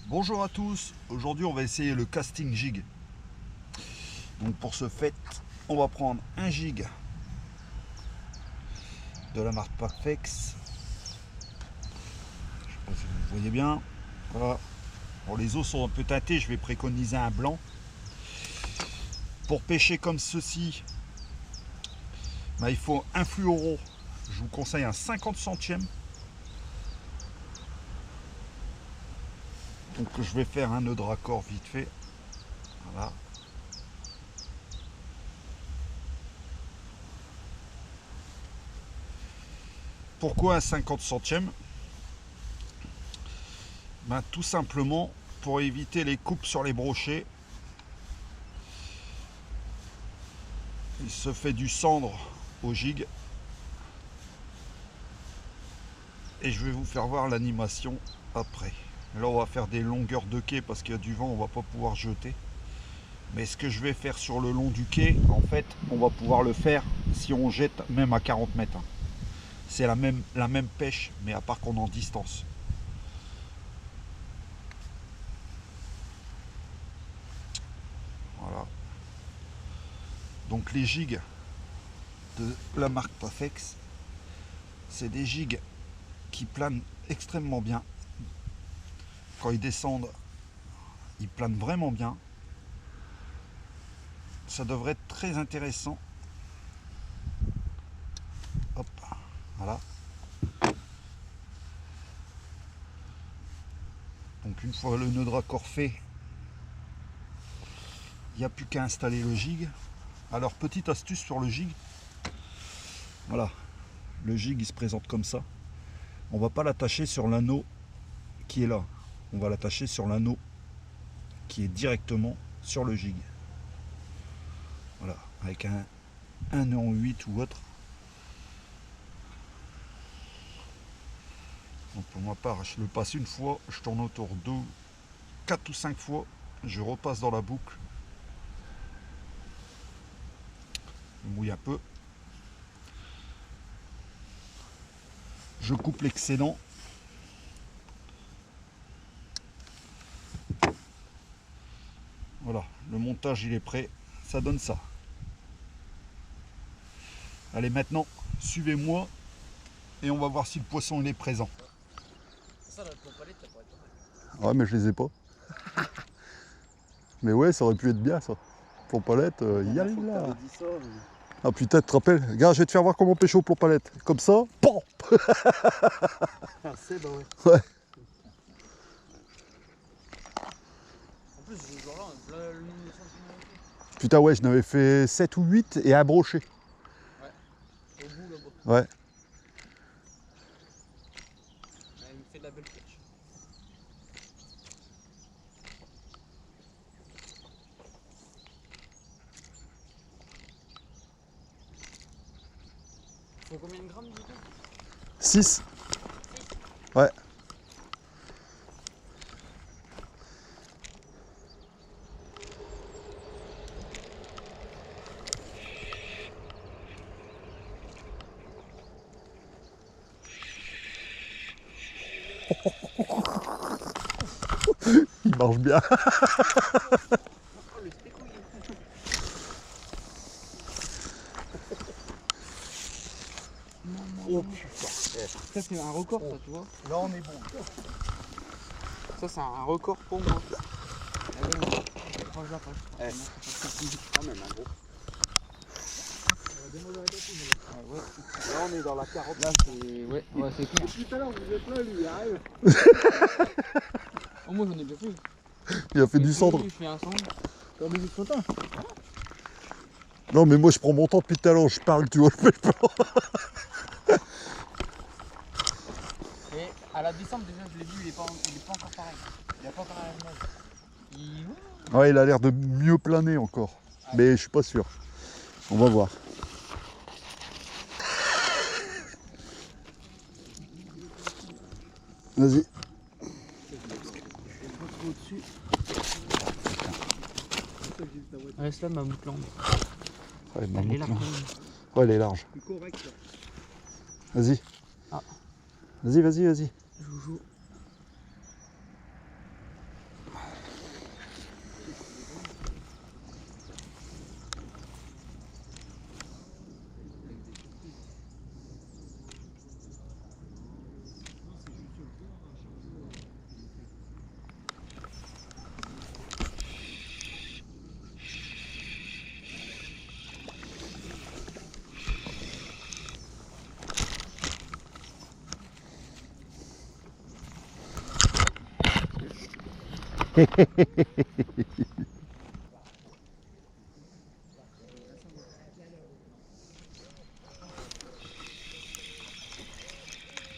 Bonjour à tous, aujourd'hui on va essayer le casting jig. Donc pour ce fait, on va prendre un jig de la marque Perfex. Je sais pas si vous voyez bien. Voilà. Bon, les eaux sont un peu teintées, je vais préconiser un blanc. Pour pêcher comme ceci, il faut un fluoro. Je vous conseille un 50 centièmes. Donc je vais faire un nœud de raccord vite fait. Voilà. Pourquoi un 50 centièmes? Tout simplement pour éviter les coupes sur les brochets. Il se fait du cendre au jig. Et je vais vous faire voir l'animation après. Là on va faire des longueurs de quai parce qu'il y a du vent, on va pas pouvoir jeter. Mais ce que je vais faire sur le long du quai, en fait, on va pouvoir le faire si on jette même à 40 mètres. C'est la même pêche, mais à part qu'on est en distance. Voilà. Donc les jigs de la marque Perfex, c'est des jigs qui planent extrêmement bien. Quand ils descendent, ils planent vraiment bien. Ça devrait être très intéressant. Hop, voilà. Donc une fois le nœud de raccord fait, il n'y a plus qu'à installer le jig. Alors petite astuce sur le jig. Voilà, le jig il se présente comme ça. On va pas l'attacher sur l'anneau qui est là. On va l'attacher sur l'anneau qui est directement sur le jig. Voilà, avec un nœud en 8 ou autre. Donc pour ma part, je le passe une fois, je tourne autour de 4 ou 5 fois, je repasse dans la boucle. Je mouille un peu. Je coupe l'excédent. Voilà, le montage il est prêt, ça donne ça. Allez maintenant, suivez-moi et on va voir si le poisson il est présent. Ça, la pompalette, ça pourrait être pas mal. Ouais mais je les ai pas. Mais ouais, ça aurait pu être bien ça. Pompalette, yalla. Ah putain, tu te rappelles? Regarde, je vais te faire voir comment pêcher au pompalette. Comme ça, PAM. Ah, c'est bah ouais. Ouais. En plus, ce jour-là, le nombre de sentiments et tout. Putain ouais, je n'avais fait 7 ou 8 et un brochet. Ouais. Au bout là-bas. Ouais. Ouais, il me fait de la belle pêche. Faut combien de grammes du coup? 6. Ouais. Il marche bien. Oh, le stécouille. Oh putain. Ça, c'est un record, ça, tu vois. Là on est bon. Ça, c'est un record pour moi. Allez, range la page. Quand même, un gros. Ah ouais. Là on est dans la carotte. Là, c'est. Ouais, c'est clair. Depuis tout à l'heure, vous êtes là, lui, arrive. Oh, moi, j'en ai déjà fait. Il a fait du cendre. Je fais un cendre. T'as envie de content? Non mais moi je prends mon temps depuis tout à l'heure, je parle, tu vois, je pêche pas. Et à la descente, déjà, je l'ai vu, il est pas encore pareil. Il a pas encore la même âge. Ouais, il a l'air de mieux planer encore. Mais je suis pas sûr. On va voir. Vas-y. Au-dessus. Reste là, ma boucle. Ouais, Elle est là. Ouais, elle est large. C'est correct, ça. Vas-y. Ah. Vas-y. Joujou.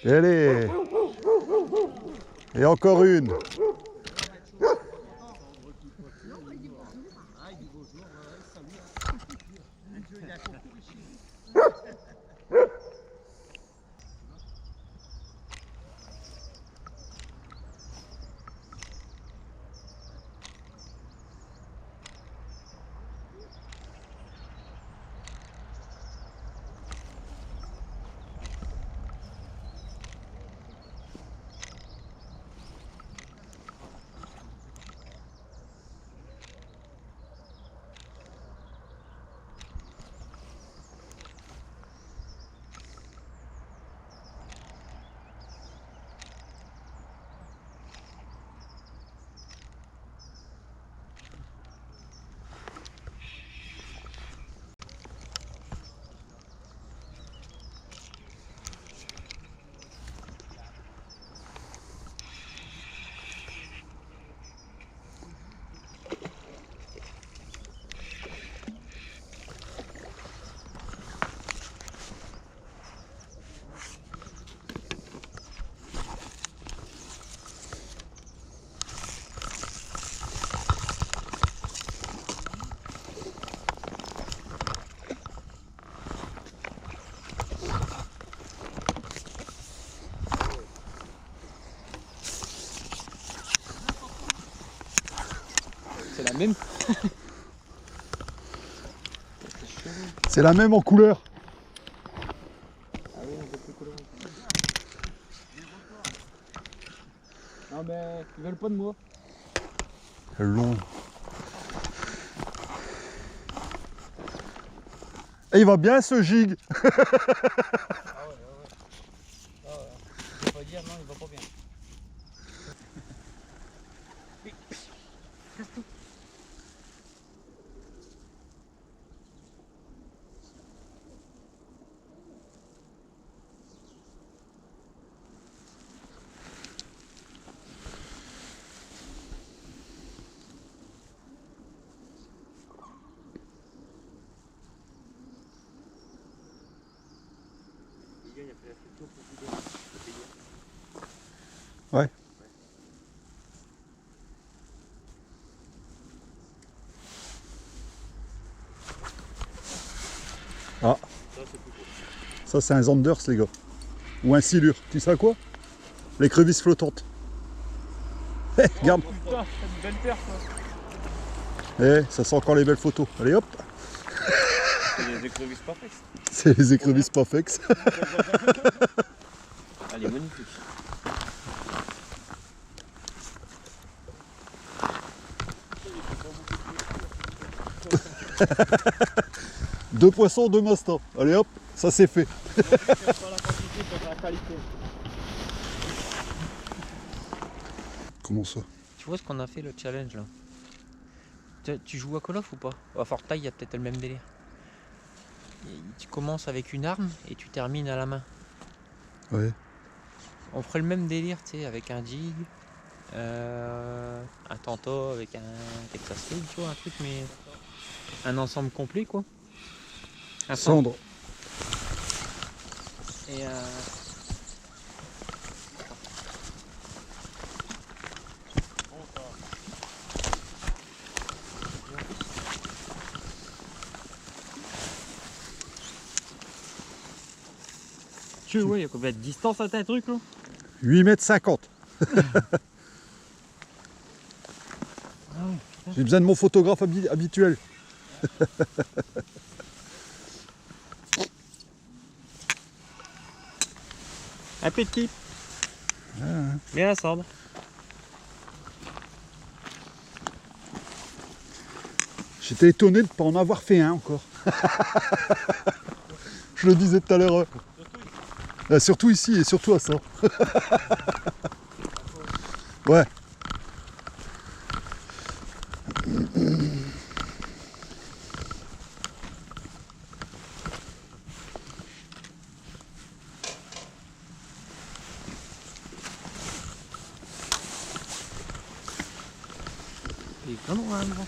Allez. Et encore une. C'est la même. C'est la même en couleur. Ah oui, un peu plus coloré. Non mais ils veulent pas de moi. Long. Et il va bien ce gig. Ah ouais. Je vais pas dire non, il va pas bien. Ouais. Ah. Ça c'est un Zanders les gars. Ou un silure. Tu sais quoi? L'écrevisse flottante. Eh, regarde. Putain, c'est une belle paire ça. Eh, ça sent encore les belles photos. Allez hop. C'est les écrevisses parfaites. C'est les écrevisses Pafex. Elle est magnifique. Deux poissons, deux mastins. Allez hop, ça c'est fait. Comment ça? Tu vois ce qu'on a fait le challenge là? Tu joues à Call of ou pas? À Fortnite, il y a peut-être le même délire. Tu commences avec une arme et tu termines à la main. Ouais. On ferait le même délire, tu sais, avec un jig, un tanto avec un Texas Rig, tu vois, un truc, mais un ensemble complet quoi. Un Cendre. Et tu vois, il y a combien de distance à ta truc là? 8,50 m. J'ai besoin de mon photographe habituel. Un petit. Bien la cendre. J'étais étonné de ne pas en avoir fait un encore. Je le disais tout à l'heure. Surtout ici et surtout à ça. Ouais. des canons hein, grand.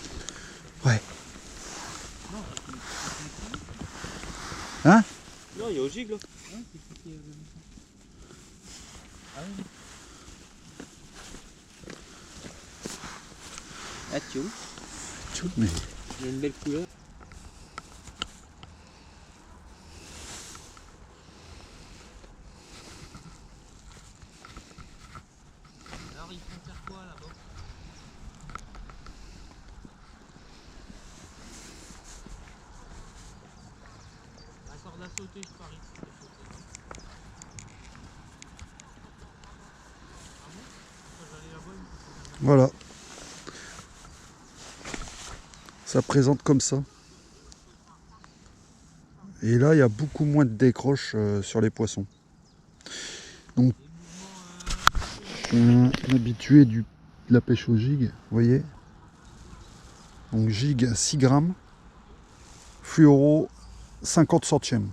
Ouais. Hein? Non, il y a au gig là. Ah oui. Ah tu vois, Tchou, mais... il y a une belle couleur. Alors ils font faire quoi là-bas? La corde à sauter, je parie. Voilà. Ça présente comme ça. Et là, il y a beaucoup moins de décroches sur les poissons. Donc, on est habitué de la pêche au gig, vous voyez. Donc, gig 6 grammes, fluoro 50 centièmes.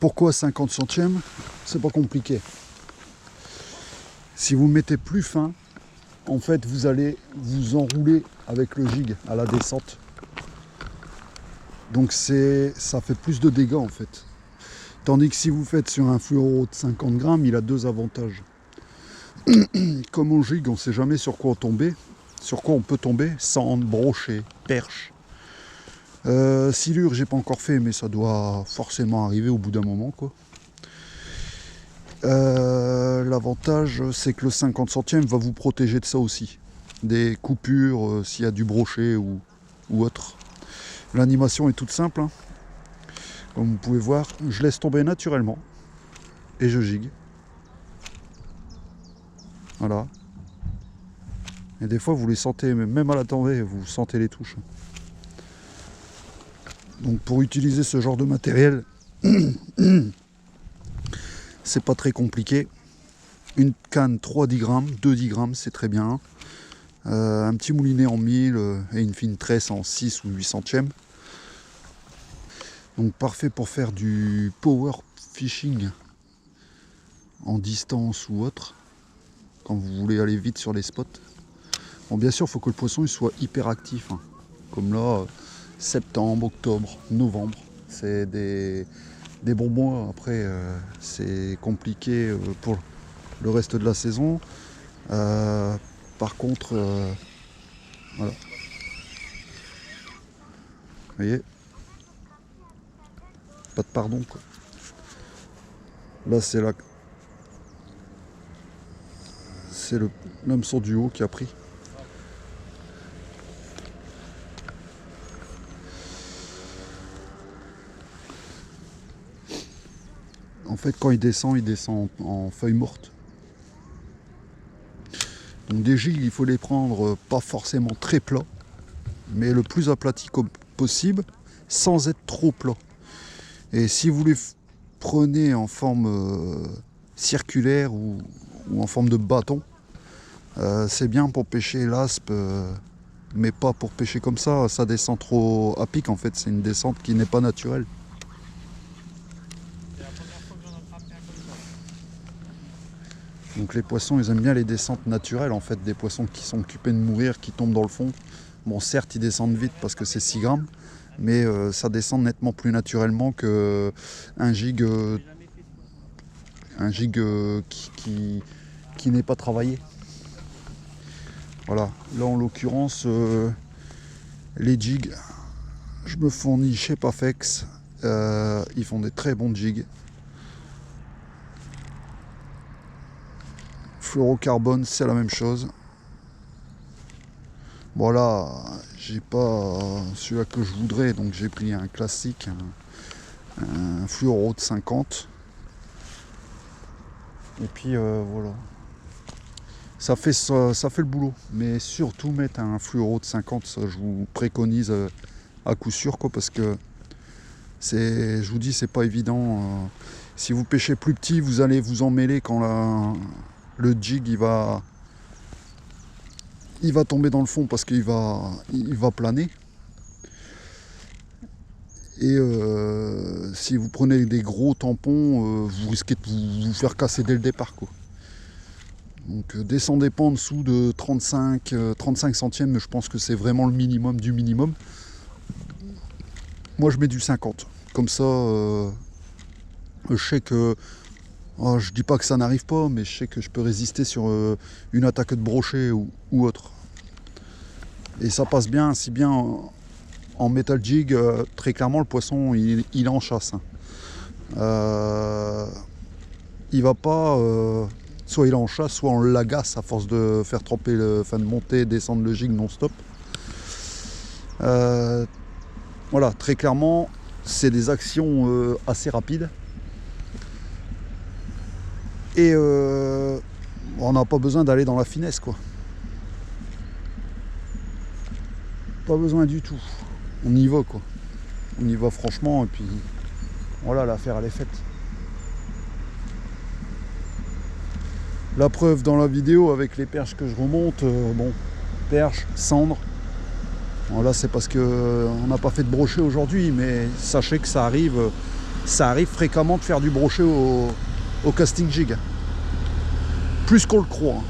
Pourquoi 50 centièmes? C'est pas compliqué. Si vous mettez plus fin, en fait, vous allez vous enrouler avec le gig à la descente. Donc ça fait plus de dégâts en fait. Tandis que si vous faites sur un fluoro de 50 grammes, il a deux avantages. Comme au gig, on ne sait jamais sur quoi on peut tomber, sande, brochet, perche. Silure, j'ai pas encore fait, mais ça doit forcément arriver au bout d'un moment, quoi. L'avantage, c'est que le 50 centièmes va vous protéger de ça aussi. Des coupures, s'il y a du brochet ou autre. L'animation est toute simple, hein. Comme vous pouvez voir, je laisse tomber naturellement et je gigue. Voilà. Et des fois, vous les sentez, même à la tombée, vous sentez les touches. Donc pour utiliser ce genre de matériel, c'est pas très compliqué. Une canne 3-10 grammes, 2-10 grammes, c'est très bien. Un petit moulinet en 1000 et une fine tresse en 6 ou 8 centièmes. Donc parfait pour faire du power fishing en distance ou autre, quand vous voulez aller vite sur les spots. Bon, bien sûr, il faut que le poisson il soit hyper actif, hein. Comme là, septembre, octobre, novembre, c'est des bons mois. Après, c'est compliqué pour le reste de la saison. Par contre, voilà. Vous voyez, pas de pardon, quoi. Là, c'est l'hameçon du haut qui a pris. En fait, quand il descend en feuilles mortes. Donc des gigs, il faut les prendre pas forcément très plats, mais le plus aplati possible, sans être trop plat. Et si vous les prenez en forme circulaire ou en forme de bâton, c'est bien pour pêcher l'aspe, mais pas pour pêcher comme ça. Ça descend trop à pic en fait, c'est une descente qui n'est pas naturelle. Donc les poissons, ils aiment bien les descentes naturelles en fait, des poissons qui sont occupés de mourir, qui tombent dans le fond. Bon, certes, ils descendent vite parce que c'est 6 grammes, mais ça descend nettement plus naturellement qu'un gig, qui n'est pas travaillé. Voilà, là en l'occurrence, les jigs, je me fournis chez Pafex, ils font des très bons jigs. Fluorocarbone, c'est la même chose. Voilà, j'ai pas celui-là que je voudrais, donc j'ai pris un classique, un fluoro de 50. Et puis voilà. Ça fait le boulot, mais surtout mettre un fluoro de 50, ça je vous préconise à coup sûr, quoi, parce que je vous dis, c'est pas évident. Si vous pêchez plus petit, vous allez vous emmêler quand le jig il va tomber dans le fond parce qu'il va planer. Et si vous prenez des gros tampons, vous risquez de vous faire casser dès le départ, quoi. Donc descendez pas en dessous de 35 centièmes, mais je pense que c'est vraiment le minimum du minimum. Moi je mets du 50. Comme ça, je sais que... Oh, je dis pas que ça n'arrive pas, mais je sais que je peux résister sur une attaque de brochet ou autre. Et ça passe bien, si bien en metal jig, très clairement le poisson il est en chasse. Il va pas, soit il est en chasse, soit on l'agace à force de faire tremper, de monter, descendre le jig non-stop. Voilà, très clairement, c'est des actions assez rapides. Et on n'a pas besoin d'aller dans la finesse, quoi. Pas besoin du tout. On y va, quoi. On y va franchement, et puis voilà, l'affaire elle est faite. La preuve dans la vidéo avec les perches que je remonte, bon, perches, cendres. Bon, là c'est parce que on n'a pas fait de brochet aujourd'hui, mais sachez que ça arrive fréquemment de faire du brochet au casting jig. Plus qu'on le croit.